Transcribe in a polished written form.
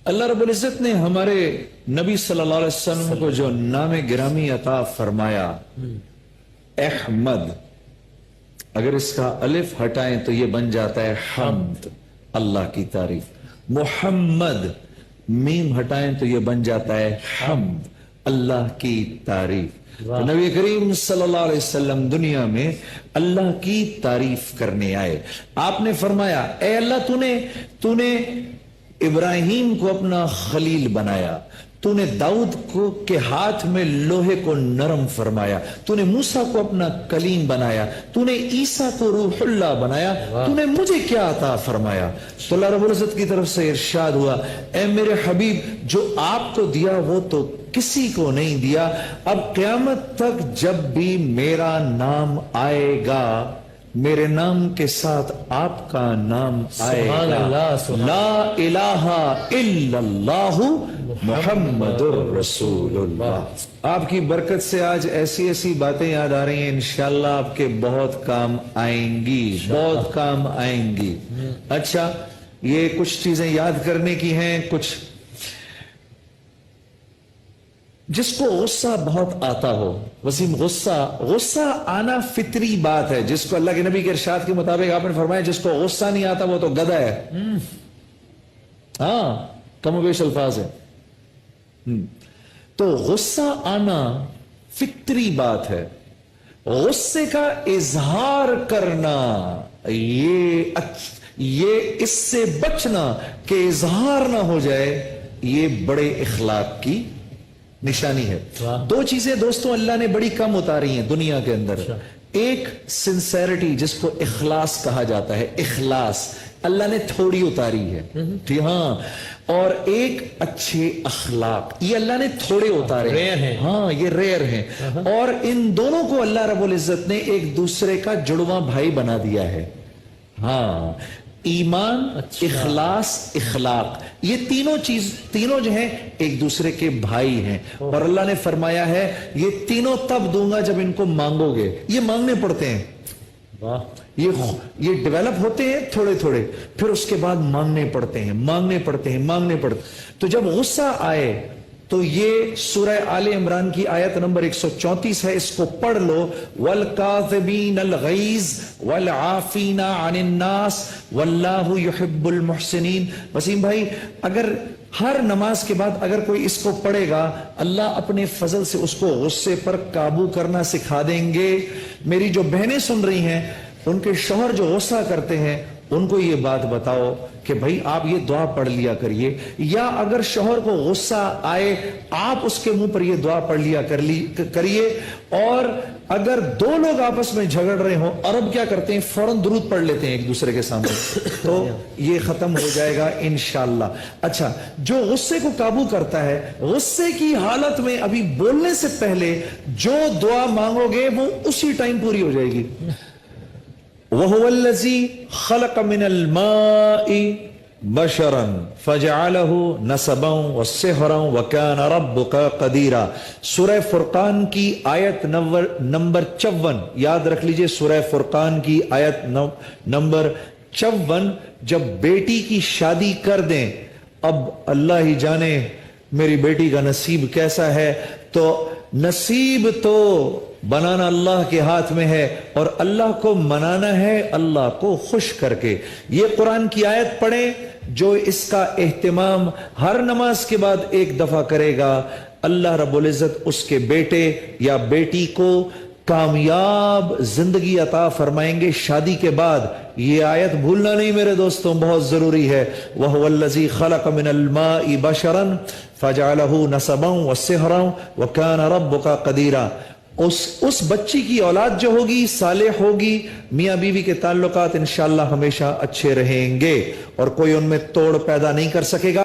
اللہ رب العزت نے ہمارے نبی صلی اللہ علیہ وسلم کو جو نام گرامی عطا فرمایا احمد، اگر اس کا الف ہٹائیں تو یہ بن جاتا ہے حمد، اللہ کی تعریف۔ محمد، میم ہٹائیں تو یہ بن جاتا ہے حمد، اللہ کی تعریف۔ تو نبی کریم صلی اللہ علیہ وسلم دنیا میں اللہ کی تعریف کرنے آئے۔ آپ نے فرمایا اے اللہ تو نے ابراہیم کو اپنا خلیل بنایا، تو نے داؤد کے ہاتھ میں لوہے کو نرم فرمایا، تو نے موسیٰ کو اپنا کلیم بنایا، تو نے عیسیٰ کو روح اللہ بنایا، تو نے مجھے کیا عطا فرمایا؟ تو اللہ رب العزت کی طرف سے ارشاد ہوا اے میرے حبیب، جو آپ کو دیا وہ تو کسی کو نہیں دیا۔ اب قیامت تک جب بھی میرا نام آئے گا، میرے نام کے ساتھ آپ کا نام آئے گا، لا الہ الا اللہ محمد الرسول اللہ۔ آپ کی برکت سے آج ایسی ایسی باتیں یاد آ رہی ہیں، انشاءاللہ آپ کے بہت کام آئیں گی، بہت کام آئیں گی۔ اچھا، یہ کچھ چیزیں یاد کرنے کی ہیں۔ کچھ جس کو غصہ بہت آتا ہو، وسیم، غصہ آنا فطری بات ہے، جس کو اللہ کے نبی کے ارشاد کے مطابق آپ نے فرمایا جس کو غصہ نہیں آتا وہ تو گدھا ہے۔ ہاں، کم و بیش الفاظ ہے۔ تو غصہ آنا فطری بات ہے، غصے کا اظہار کرنا، یہ اس سے بچنا کہ اظہار نہ ہو جائے، یہ بڑے اخلاق کی نشانی ہے۔ دو چیزیں دوستوں اللہ نے بڑی کم اتاری ہیں دنیا کے اندر، ایک سنسیریٹی جس کو اخلاص کہا جاتا ہے، اخلاص اللہ نے تھوڑی اتاری ہے، جی ہاں، اور ایک اچھے اخلاق یہ اللہ نے تھوڑے اتارے ہیں، ہاں یہ ریئر ہیں، اور ان دونوں کو اللہ رب العزت نے ایک دوسرے کا جڑواں بھائی بنا دیا ہے۔ ہاں، ایمان، اخلاص، اخلاق، یہ تینوں جو ہیں ایک دوسرے کے بھائی ہیں، اور اللہ نے فرمایا ہے یہ تینوں تب دوں گا جب ان کو مانگو گے۔ یہ مانگنے پڑتے ہیں، یہ ڈیولپ ہوتے ہیں تھوڑے تھوڑے، پھر اس کے بعد مانگنے پڑتے ہیں۔ تو جب غصہ آئے تو یہ سورہ آل عمران کی آیت نمبر 134 ہے، اس کو پڑھ لو، وَالْكَاظِمِينَ الْغَيْظَ وَالْعَافِينَ عَنِ النَّاسِ وَاللَّهُ يُحِبُّ الْمُحْسِنِينَ۔ وسیم بھائی، اگر ہر نماز کے بعد اگر کوئی اس کو پڑھے گا، اللہ اپنے فضل سے اس کو غصے پر قابو کرنا سکھا دیں گے۔ میری جو بہنیں سن رہی ہیں، ان کے شوہر جو غصہ کرتے ہیں، ان کو یہ بات بتاؤ کہ بھائی آپ یہ دعا پڑھ لیا کریے، یا اگر شوہر کو غصہ آئے آپ اس کے منہ پر یہ دعا پڑھ لیا کریے۔ اور اگر دو لوگ آپس میں جھگڑ رہے ہوں، عرب کیا کرتے ہیں، فوراً درود پڑھ لیتے ہیں ایک دوسرے کے سامنے، تو یہ ختم ہو جائے گا انشاءاللہ۔ اچھا، جو غصے کو قابو کرتا ہے، غصے کی حالت میں ابھی بولنے سے پہلے جو دعا مانگو گے وہ اسی ٹائم پوری ہو جائے گی۔ وَهُوَ الَّذِي خَلَقَ مِنَ الْمَاءِ بَشَرًا فَجَعَلَهُ نَسَبًا وَسِحْرًا وَكَانَ رَبُّكَ قَدِيرًا۔ سورہ فرقان کی آیت نمبر 54 یاد رکھ لیجئے، سورہ فرقان کی آیت نمبر 54۔ جب بیٹی کی شادی کر دیں، اب اللہ ہی جانے میری بیٹی کا نصیب کیسا ہے، تو نصیب تو بنانا اللہ کے ہاتھ میں ہے، اور اللہ کو منانا ہے اللہ کو خوش کر کے۔ یہ قرآن کی آیت پڑھیں، جو اس کا اہتمام ہر نماز کے بعد ایک دفعہ کرے گا، اللہ رب العزت اس کے بیٹے یا بیٹی کو کامیاب زندگی عطا فرمائیں گے شادی کے بعد۔ یہ آیت بھولنا نہیں میرے دوستوں، بہت ضروری ہے۔ وَهُوَ الَّذِي خَلَقَ مِنَ الْمَاءِ بَشَرًا فَجَعَلَهُ نَسَبًا وَسِحْرًا وَكَانَ رَبُّكَ قَدِيرًا۔ اس بچی کی اولاد جو ہوگی صالح ہوگی، میاں بیوی کے تعلقات انشاءاللہ ہمیشہ اچھے رہیں گے، اور کوئی ان میں توڑ پیدا نہیں کر سکے گا۔